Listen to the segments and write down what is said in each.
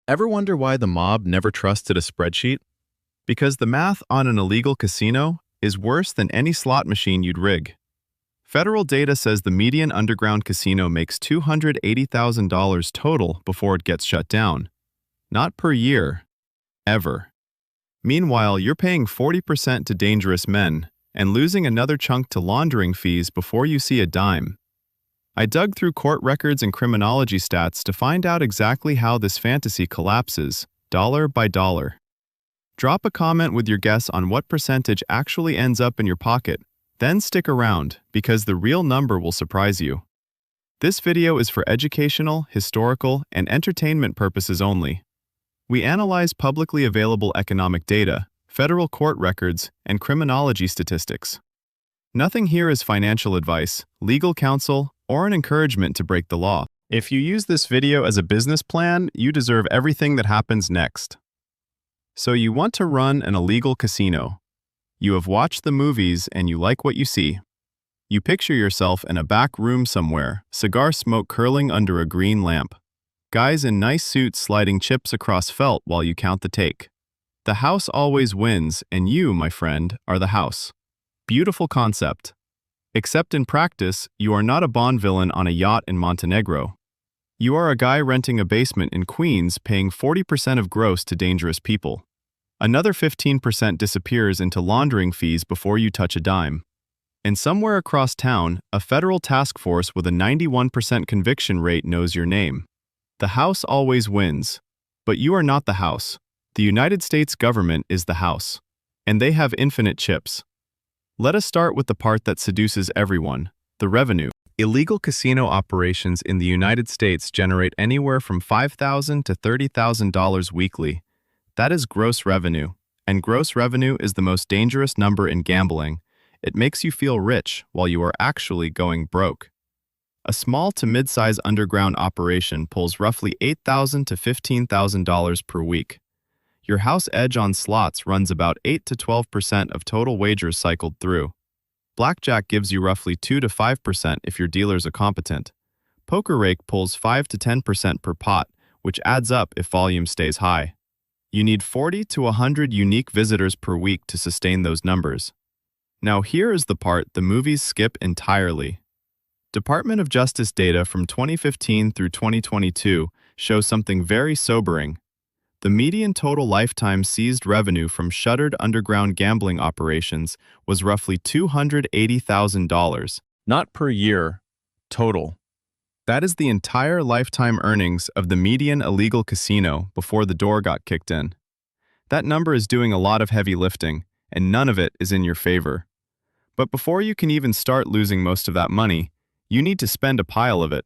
Ever wonder why the mob never trusted a spreadsheet? Because the math on an illegal casino is worse than any slot machine you'd rig. Federal data says the median underground casino makes $280,000 total before it gets shut down. Not per year. Ever. Meanwhile, you're paying 40% to dangerous men and losing another chunk to laundering fees before you see a dime. I dug through court records and criminology stats to find out exactly how this fantasy collapses, dollar by dollar. Drop a comment with your guess on what percentage actually ends up in your pocket, then stick around, because the real number will surprise you. This video is for educational, historical, and entertainment purposes only. We analyze publicly available economic data, federal court records, and criminology statistics. Nothing here is financial advice, legal counsel, or an encouragement to break the law. If you use this video as a business plan, you deserve everything that happens next. So you want to run an illegal casino. You have watched the movies and you like what you see. You picture yourself in a back room somewhere, cigar smoke curling under a green lamp. Guys in nice suits sliding chips across felt while you count the take. The house always wins, and you, my friend, are the house. Beautiful concept. Except in practice, you are not a Bond villain on a yacht in Montenegro. You are a guy renting a basement in Queens paying 40% of gross to dangerous people. Another 15% disappears into laundering fees before you touch a dime. And somewhere across town, a federal task force with a 91% conviction rate knows your name. The house always wins. But you are not the house. The United States government is the house. And they have infinite chips. Let us start with the part that seduces everyone, the revenue. Illegal casino operations in the United States generate anywhere from $5,000 to $30,000 weekly. That is gross revenue, and gross revenue is the most dangerous number in gambling. It makes you feel rich while you are actually going broke. A small to mid-size underground operation pulls roughly $8,000 to $15,000 per week. Your house edge on slots runs about 8 to 12% of total wagers cycled through. Blackjack gives you roughly 2 to 5% if your dealers are competent. Poker rake pulls 5 to 10% per pot, which adds up if volume stays high. You need 40 to 100 unique visitors per week to sustain those numbers. Now here is the part the movies skip entirely. Department of Justice data from 2015 through 2022 show something very sobering. The median total lifetime seized revenue from shuttered underground gambling operations was roughly $280,000. Not per year, total. That is the entire lifetime earnings of the median illegal casino before the door got kicked in. That number is doing a lot of heavy lifting, and none of it is in your favor. But before you can even start losing most of that money, you need to spend a pile of it.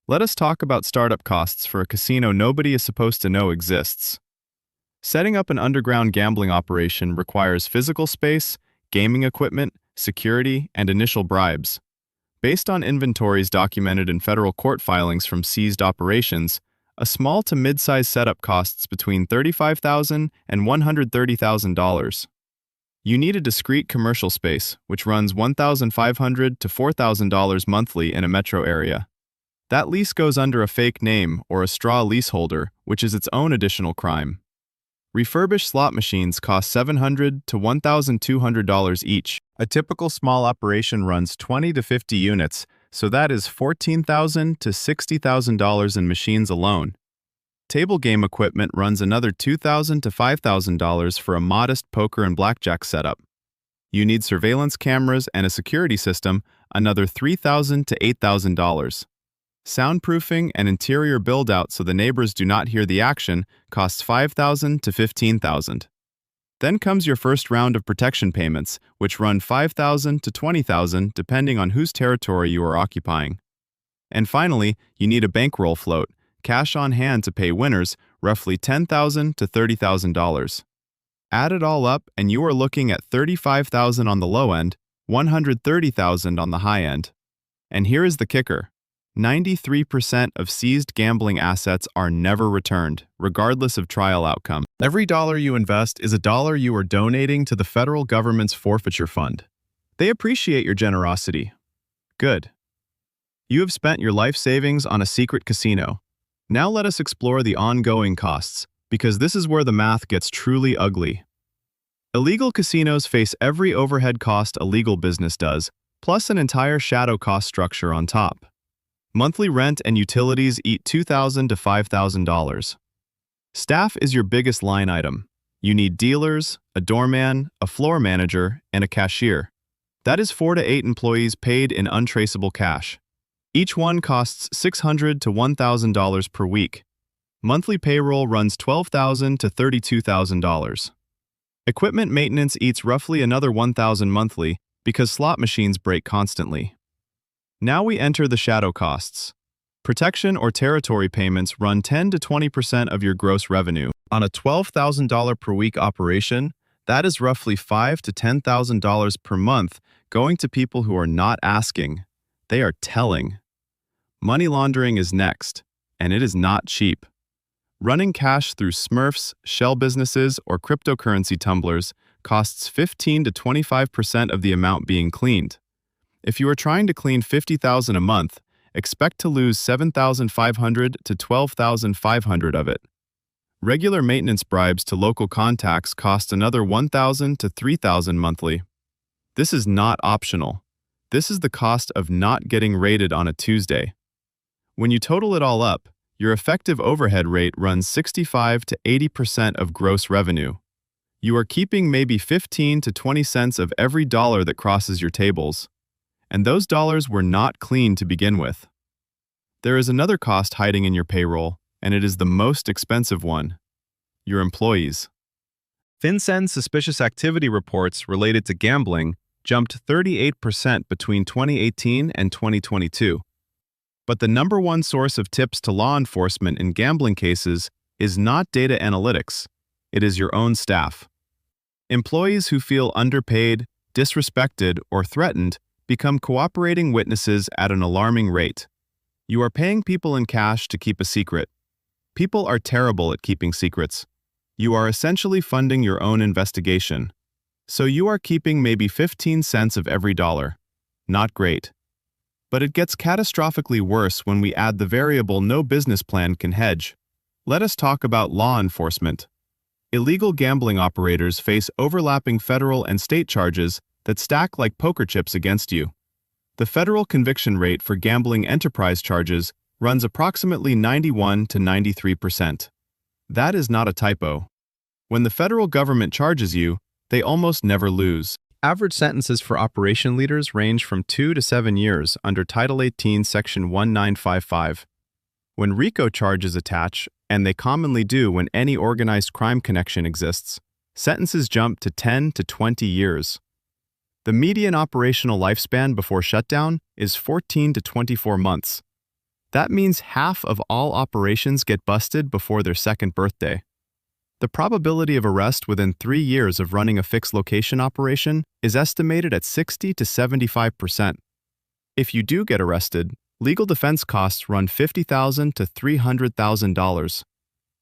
Let us talk about startup costs for a casino nobody is supposed to know exists. Setting up an underground gambling operation requires physical space, gaming equipment, security, and initial bribes. Based on inventories documented in federal court filings from seized operations, a small to mid-size setup costs between $35,000 and $130,000. You need a discrete commercial space, which runs $1,500 to $4,000 monthly in a metro area. That lease goes under a fake name or a straw leaseholder, which is its own additional crime. Refurbished slot machines cost $700 to $1,200 each. A typical small operation runs 20 to 50 units, so that is $14,000 to $60,000 in machines alone. Table game equipment runs another $2,000 to $5,000 for a modest poker and blackjack setup. You need surveillance cameras and a security system, another $3,000 to $8,000. Soundproofing and interior build-out so the neighbors do not hear the action costs $5,000 to $15,000. Then comes your first round of protection payments, which run $5,000 to $20,000 depending on whose territory you are occupying. And finally, you need a bankroll float, cash on hand to pay winners, roughly $10,000 to $30,000. Add it all up and you are looking at $35,000 on the low end, $130,000 on the high end. And here is the kicker. 93% of seized gambling assets are never returned, regardless of trial outcome. Every dollar you invest is a dollar you are donating to the federal government's forfeiture fund. They appreciate your generosity. Good. You have spent your life savings on a secret casino. Now let us explore the ongoing costs, because this is where the math gets truly ugly. Illegal casinos face every overhead cost a legal business does, plus an entire shadow cost structure on top. Monthly rent and utilities eat $2,000 to $5,000. Staff is your biggest line item. You need dealers, a doorman, a floor manager, and a cashier. That is 4 to 8 employees paid in untraceable cash. Each one costs $600 to $1,000 per week. Monthly payroll runs $12,000 to $32,000. Equipment maintenance eats roughly another $1,000 monthly because slot machines break constantly. Now we enter the shadow costs. Protection or territory payments run 10 to 20% of your gross revenue. On a $12,000 per week operation, that is roughly $5,000 to $10,000 per month going to people who are not asking. They are telling. Money laundering is next, and it is not cheap. Running cash through Smurfs, shell businesses, or cryptocurrency tumblers costs 15 to 25% of the amount being cleaned. If you are trying to clean $50,000 a month, expect to lose $7,500 to $12,500 of it. Regular maintenance bribes to local contacts cost another $1,000 to $3,000 monthly. This is not optional. This is the cost of not getting raided on a Tuesday. When you total it all up, your effective overhead rate runs 65 to 80% of gross revenue. You are keeping maybe 15 to 20 cents of every dollar that crosses your tables. And those dollars were not clean to begin with. There is another cost hiding in your payroll, and it is the most expensive one: your employees. FinCEN suspicious activity reports related to gambling jumped 38% between 2018 and 2022. But the number one source of tips to law enforcement in gambling cases is not data analytics, it is your own staff. Employees who feel underpaid, disrespected, or threatened become cooperating witnesses at an alarming rate. You are paying people in cash to keep a secret. People are terrible at keeping secrets. You are essentially funding your own investigation. So you are keeping maybe 15 cents of every dollar. Not great. But it gets catastrophically worse when we add the variable no business plan can hedge. Let us talk about law enforcement. Illegal gambling operators face overlapping federal and state charges that stack like poker chips against you. The federal conviction rate for gambling enterprise charges runs approximately 91 to 93%. That is not a typo. When the federal government charges you, they almost never lose. Average sentences for operation leaders range from 2 to 7 years under Title 18, Section 1955. When RICO charges attach, and they commonly do when any organized crime connection exists, sentences jump to 10 to 20 years. The median operational lifespan before shutdown is 14 to 24 months. That means half of all operations get busted before their second birthday. The probability of arrest within 3 years of running a fixed location operation is estimated at 60 to 75%. If you do get arrested, legal defense costs run $50,000 to $300,000.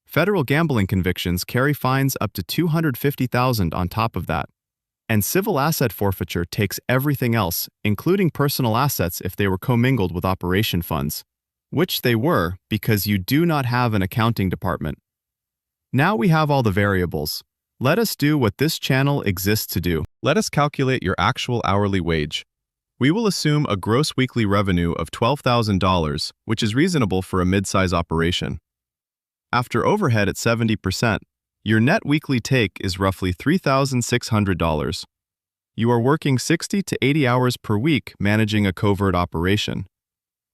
Federal gambling convictions carry fines up to $250,000 on top of that. And civil asset forfeiture takes everything else, including personal assets if they were commingled with operation funds, which they were because you do not have an accounting department. Now we have all the variables. Let us do what this channel exists to do. Let us calculate your actual hourly wage. We will assume a gross weekly revenue of $12,000, which is reasonable for a mid-size operation. After overhead at 70%, your net weekly take is roughly $3,600. You are working 60 to 80 hours per week managing a covert operation.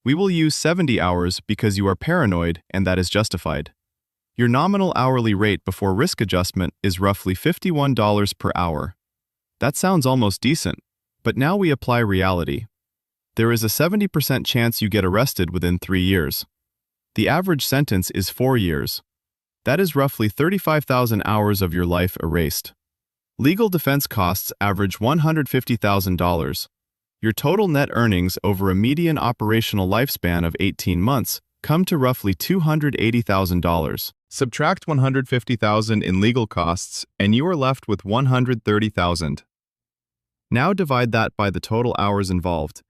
We will use 70 hours because you are paranoid and that is justified. Your nominal hourly rate before risk adjustment is roughly $51 per hour. That sounds almost decent, but now we apply reality. There is a 70% chance you get arrested within 3 years. The average sentence is 4 years. That is roughly 35,000 hours of your life erased. Legal defense costs average $150,000. Your total net earnings over a median operational lifespan of 18 months come to roughly $280,000. Subtract $150,000 in legal costs, and you are left with $130,000. Now divide that by the total hours involved.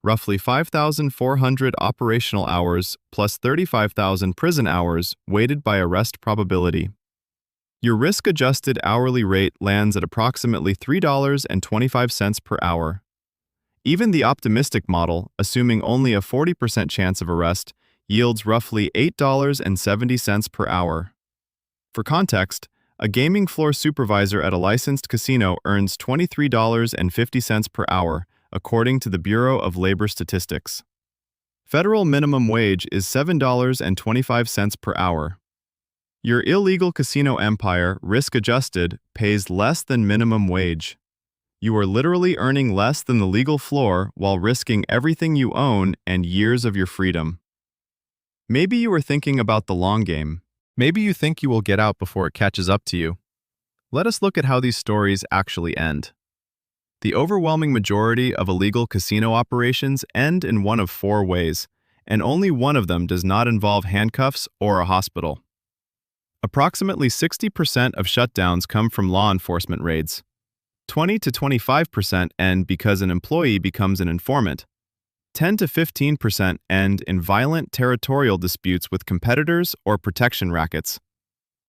roughly 5,400 operational hours plus 35,000 prison hours weighted by arrest probability. Your risk-adjusted hourly rate lands at approximately $3.25 per hour. Even the optimistic model, assuming only a 40% chance of arrest, yields roughly $8.70 per hour. For context, a gaming floor supervisor at a licensed casino earns $23.50 per hour, according to the Bureau of Labor Statistics. Federal minimum wage is $7.25 per hour. Your illegal casino empire, risk-adjusted, pays less than minimum wage. You are literally earning less than the legal floor while risking everything you own and years of your freedom. Maybe you are thinking about the long game. Maybe you think you will get out before it catches up to you. Let us look at how these stories actually end. The overwhelming majority of illegal casino operations end in one of four ways, and only one of them does not involve handcuffs or a hospital. Approximately 60% of shutdowns come from law enforcement raids. 20 to 25% end because an employee becomes an informant. 10 to 15% end in violent territorial disputes with competitors or protection rackets.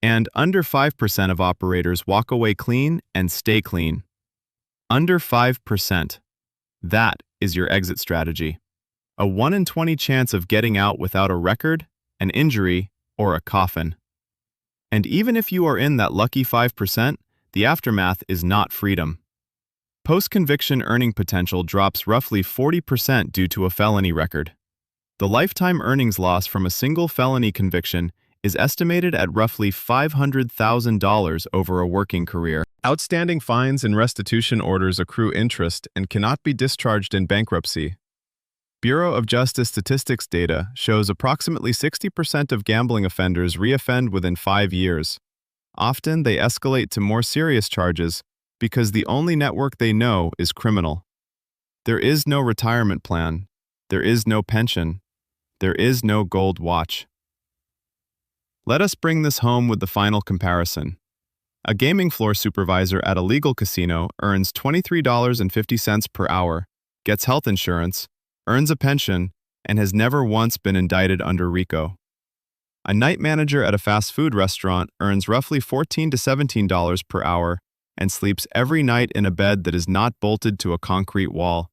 And under 5% of operators walk away clean and stay clean. Under 5%. That is your exit strategy. A 1 in 20 chance of getting out without a record, an injury, or a coffin. And even if you are in that lucky 5%, the aftermath is not freedom. Post-conviction earning potential drops roughly 40% due to a felony record. The lifetime earnings loss from a single felony conviction is estimated at roughly $500,000 over a working career. Outstanding fines and restitution orders accrue interest and cannot be discharged in bankruptcy. Bureau of Justice Statistics data shows approximately 60% of gambling offenders reoffend within 5 years. Often they escalate to more serious charges because the only network they know is criminal. There is no retirement plan. There is no pension. There is no gold watch. Let us bring this home with the final comparison. A gaming floor supervisor at a legal casino earns $23.50 per hour, gets health insurance, earns a pension, and has never once been indicted under RICO. A night manager at a fast food restaurant earns roughly $14 to $17 per hour and sleeps every night in a bed that is not bolted to a concrete wall.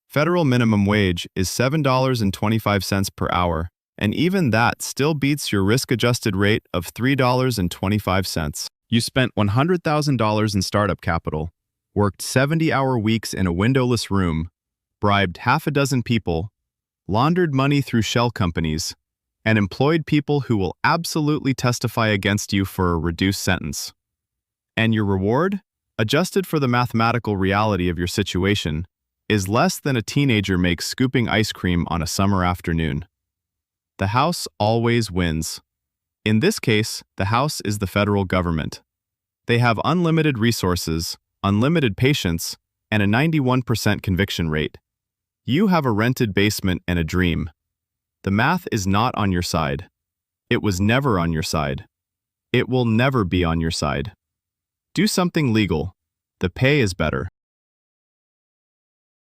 Federal minimum wage is $7.25 per hour, and even that still beats your risk-adjusted rate of $3.25. You spent $100,000 in startup capital, worked 70-hour weeks in a windowless room, bribed half a dozen people, laundered money through shell companies, and employed people who will absolutely testify against you for a reduced sentence. And your reward, adjusted for the mathematical reality of your situation, is less than a teenager makes scooping ice cream on a summer afternoon. The House always wins. In this case, the House is the federal government. They have unlimited resources, unlimited patience, and a 91% conviction rate. You have a rented basement and a dream. The math is not on your side. It was never on your side. It will never be on your side. Do something legal. The pay is better.